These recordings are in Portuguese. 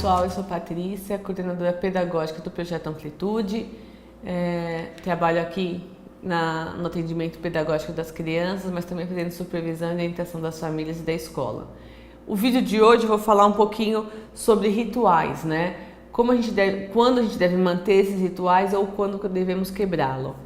pessoal, eu sou Patrícia, coordenadora pedagógica do Projeto Amplitude. Trabalho aqui no atendimento pedagógico das crianças, mas também fazendo supervisão e orientação das famílias e da escola. O vídeo de hoje eu vou falar um pouquinho sobre rituais, né? Quando a gente deve manter esses rituais ou quando devemos quebrá-lo.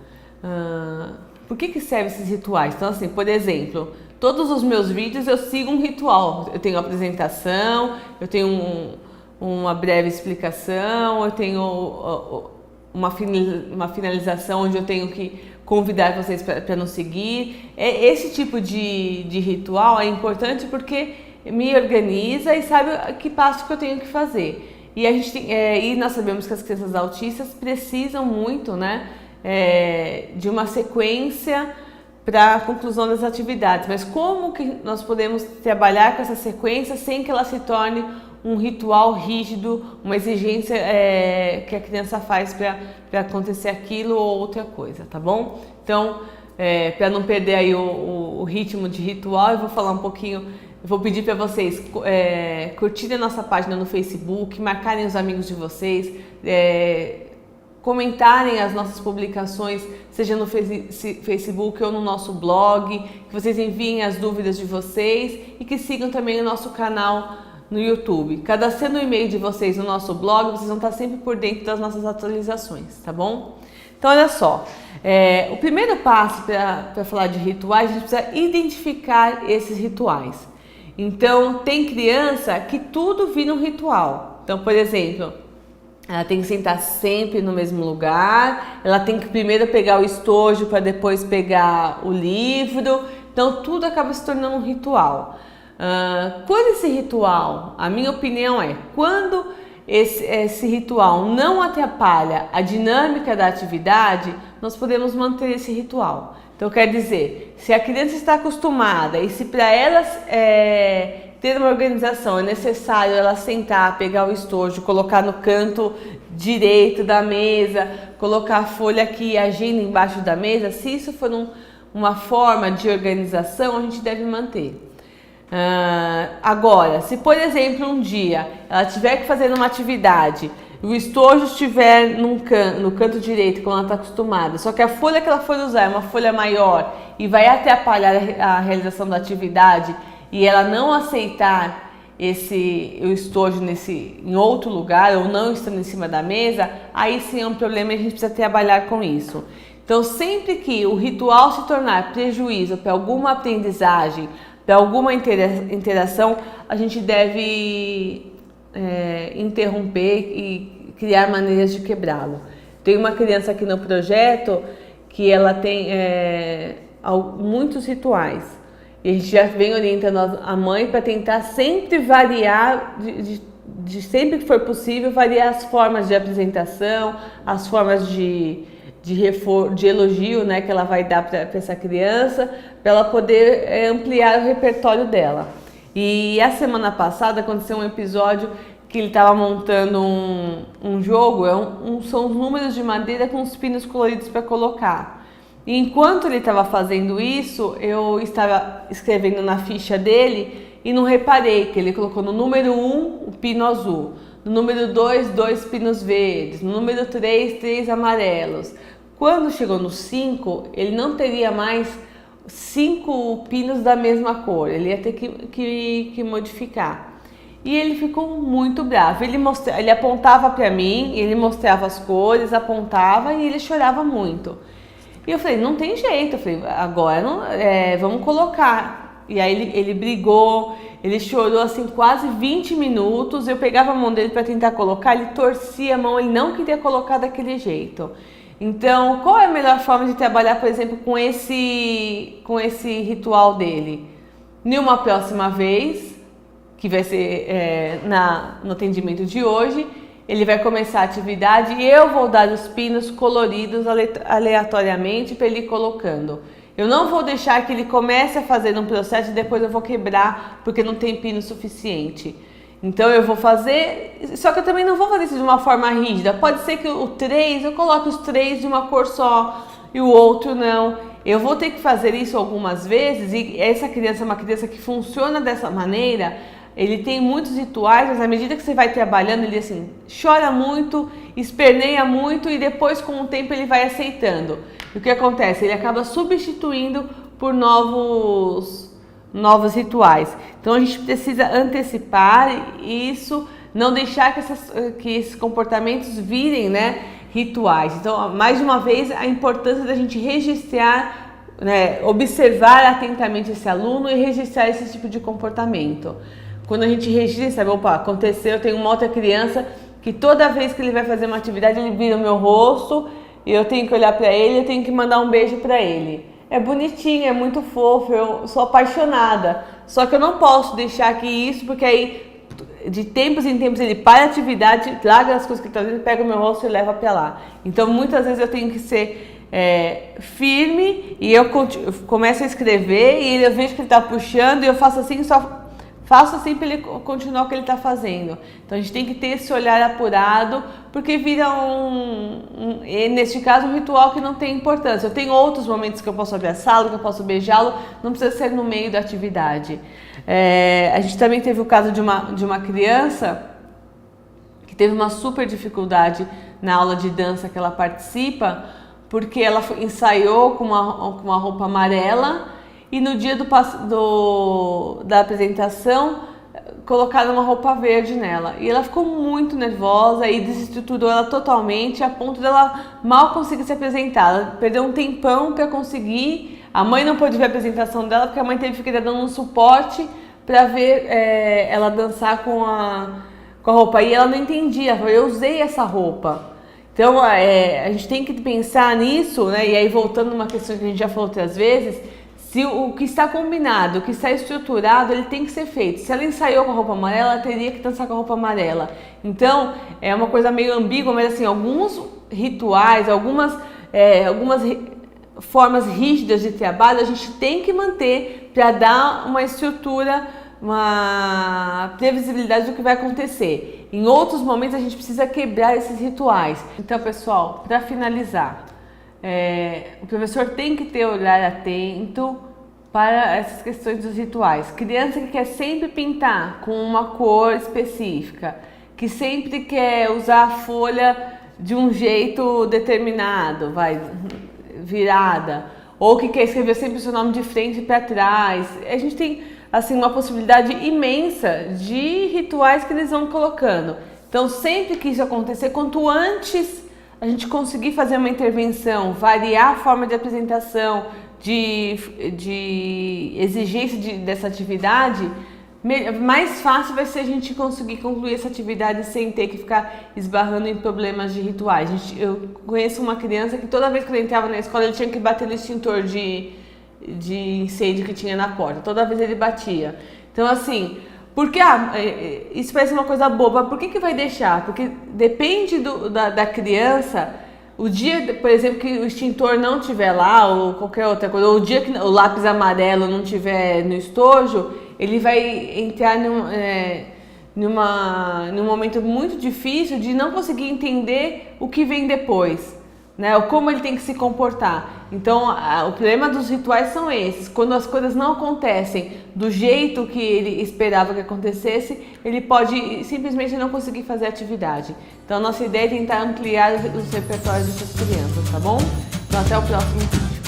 Por que servem esses rituais? Então, assim, por exemplo, todos os meus vídeos eu sigo um ritual. Eu tenho apresentação, eu tenho uma breve explicação, eu tenho uma finalização onde eu tenho que convidar vocês para nos seguir. Esse tipo de ritual é importante porque me organiza e sabe que passo que eu tenho que fazer. E nós sabemos que as crianças autistas precisam muito, né, de uma sequência para a conclusão das atividades. Mas como que nós podemos trabalhar com essa sequência sem que ela se torne um ritual rígido, uma exigência que a criança faz para acontecer aquilo ou outra coisa, tá bom? Então, para não perder aí o ritmo de ritual, eu vou falar um pouquinho. Eu vou pedir para vocês curtirem a nossa página no Facebook, marcarem os amigos de vocês, comentarem as nossas publicações, seja no Facebook ou no nosso blog, que vocês enviem as dúvidas de vocês e que sigam também o nosso canal no YouTube. Cadastrando o e-mail de vocês no nosso blog, vocês vão estar sempre por dentro das nossas atualizações, tá bom? Então, olha só, o primeiro passo para falar de rituais, a gente precisa identificar esses rituais. Então, tem criança que tudo vira um ritual. Então, por exemplo, ela tem que sentar sempre no mesmo lugar, ela tem que primeiro pegar o estojo para depois pegar o livro. Então, tudo acaba se tornando um ritual. Quando esse ritual, a minha opinião quando esse ritual não atrapalha a dinâmica da atividade, nós podemos manter esse ritual. Então, quer dizer, se a criança está acostumada e se para ela ter uma organização é necessário ela sentar, pegar o estojo, colocar no canto direito da mesa, colocar a folha aqui, a agenda embaixo da mesa, se isso for uma forma de organização, a gente deve manter. Agora, se por exemplo um dia ela tiver que fazer uma atividade, o estojo estiver no canto direito, como ela está acostumada, só que a folha que ela for usar é uma folha maior e vai atrapalhar a realização da atividade e ela não aceitar o estojo em outro lugar ou não estando em cima da mesa, aí sim é um problema e a gente precisa trabalhar com isso. Então, sempre que o ritual se tornar prejuízo para alguma aprendizagem, para alguma interação, a gente deve interromper e criar maneiras de quebrá-lo. Tem uma criança aqui no projeto que ela tem muitos rituais e a gente já vem orientando a mãe para tentar sempre variar, sempre que for possível, variar as formas de apresentação, as formas de elogio, né, que ela vai dar para essa criança, para ela poder ampliar o repertório dela. E a semana passada aconteceu um episódio que ele estava montando um jogo, são os números de madeira com os pinos coloridos para colocar. E enquanto ele estava fazendo isso, eu estava escrevendo na ficha dele e não reparei que ele colocou no número 1 o pino azul, no número 2, 2 pinos verdes, no número 3, 3 amarelos. Quando chegou no 5, ele não teria mais 5 pinos da mesma cor, ele ia ter que modificar. E ele ficou muito bravo, ele apontava para mim, ele mostrava as cores, apontava e ele chorava muito. E eu falei, não tem jeito, eu falei, agora não, vamos colocar. E aí ele brigou, ele chorou assim quase 20 minutos, eu pegava a mão dele para tentar colocar, ele torcia a mão, ele não queria colocar daquele jeito. Então, qual é a melhor forma de trabalhar, por exemplo, com esse ritual dele? Numa próxima vez, que vai ser no atendimento de hoje, ele vai começar a atividade e eu vou dar os pinos coloridos aleatoriamente para ele ir colocando. Eu não vou deixar que ele comece a fazer um processo e depois eu vou quebrar porque não tem pino suficiente. Então eu vou fazer, só que eu também não vou fazer isso de uma forma rígida. Pode ser que o 3, eu coloque os 3 de uma cor só e o outro não. Eu vou ter que fazer isso algumas vezes e essa criança é uma criança que funciona dessa maneira. ele tem muitos rituais, mas à medida que você vai trabalhando, ele assim, chora muito, esperneia muito e depois com o tempo ele vai aceitando. E o que acontece? Ele acaba substituindo por novos rituais. Então a gente precisa antecipar isso, não deixar que esses comportamentos virem, né, rituais. Então, mais uma vez, a importância da gente registrar, né, observar atentamente esse aluno e registrar esse tipo de comportamento. Quando a gente registra, sabe, opa, aconteceu, tem uma outra criança que toda vez que ele vai fazer uma atividade, ele vira o meu rosto e eu tenho que olhar para ele, eu tenho que mandar um beijo para ele. É bonitinho, é muito fofo, eu sou apaixonada. Só que eu não posso deixar que isso, porque aí de tempos em tempos ele para a atividade, larga as coisas que ele está fazendo, pega o meu rosto e leva para lá. Então muitas vezes eu tenho que ser firme e eu começo a escrever e eu vejo que ele está puxando e eu faço assim, só faço assim para ele continuar o que ele está fazendo. Então a gente tem que ter esse olhar apurado, porque vira neste caso, um ritual que não tem importância. Eu tenho outros momentos que eu posso abraçá-lo, que eu posso beijá-lo, não precisa ser no meio da atividade. A gente também teve o caso de uma criança que teve uma super dificuldade na aula de dança que ela participa, porque ela ensaiou com uma roupa amarela e no dia da apresentação colocaram uma roupa verde nela. E ela ficou muito nervosa e desestruturou ela totalmente, a ponto dela mal conseguir se apresentar. Ela perdeu um tempão para conseguir. A mãe não pôde ver a apresentação dela, porque a mãe teve que ficar dando um suporte para ver ela dançar com a roupa. E ela não entendia, eu usei essa roupa. Então a gente tem que pensar nisso, né? E aí voltando numa questão que a gente já falou outras vezes, se o que está combinado, o que está estruturado, ele tem que ser feito. Se ela ensaiou com a roupa amarela, ela teria que dançar com a roupa amarela. Então, é uma coisa meio ambígua, mas assim, alguns rituais, algumas formas rígidas de trabalho, a gente tem que manter para dar uma estrutura, uma previsibilidade do que vai acontecer. Em outros momentos, a gente precisa quebrar esses rituais. Então, pessoal, para finalizar, o professor tem que ter olhar atento para essas questões dos rituais. Criança que quer sempre pintar com uma cor específica, que sempre quer usar a folha de um jeito determinado, virada, ou que quer escrever sempre o seu nome de frente para trás. A gente tem assim uma possibilidade imensa de rituais que eles vão colocando. Então, sempre que isso acontecer, quanto antes a gente conseguir fazer uma intervenção, variar a forma de apresentação, de exigência dessa atividade, mais fácil vai ser a gente conseguir concluir essa atividade sem ter que ficar esbarrando em problemas de rituais. Eu conheço uma criança que toda vez que ele entrava na escola, ele tinha que bater no extintor de incêndio que tinha na porta. Toda vez ele batia. Então, assim, porque isso parece uma coisa boba, por que vai deixar? Porque depende da criança. O dia, por exemplo, que o extintor não estiver lá, ou qualquer outra coisa, ou o dia que o lápis amarelo não estiver no estojo, ele vai entrar num momento muito difícil de não conseguir entender o que vem depois, né? Ou como ele tem que se comportar. Então, o problema dos rituais são esses. Quando as coisas não acontecem do jeito que ele esperava que acontecesse, ele pode simplesmente não conseguir fazer a atividade. Então, a nossa ideia é tentar ampliar os repertórios dessas crianças, tá bom? Então, até o próximo vídeo.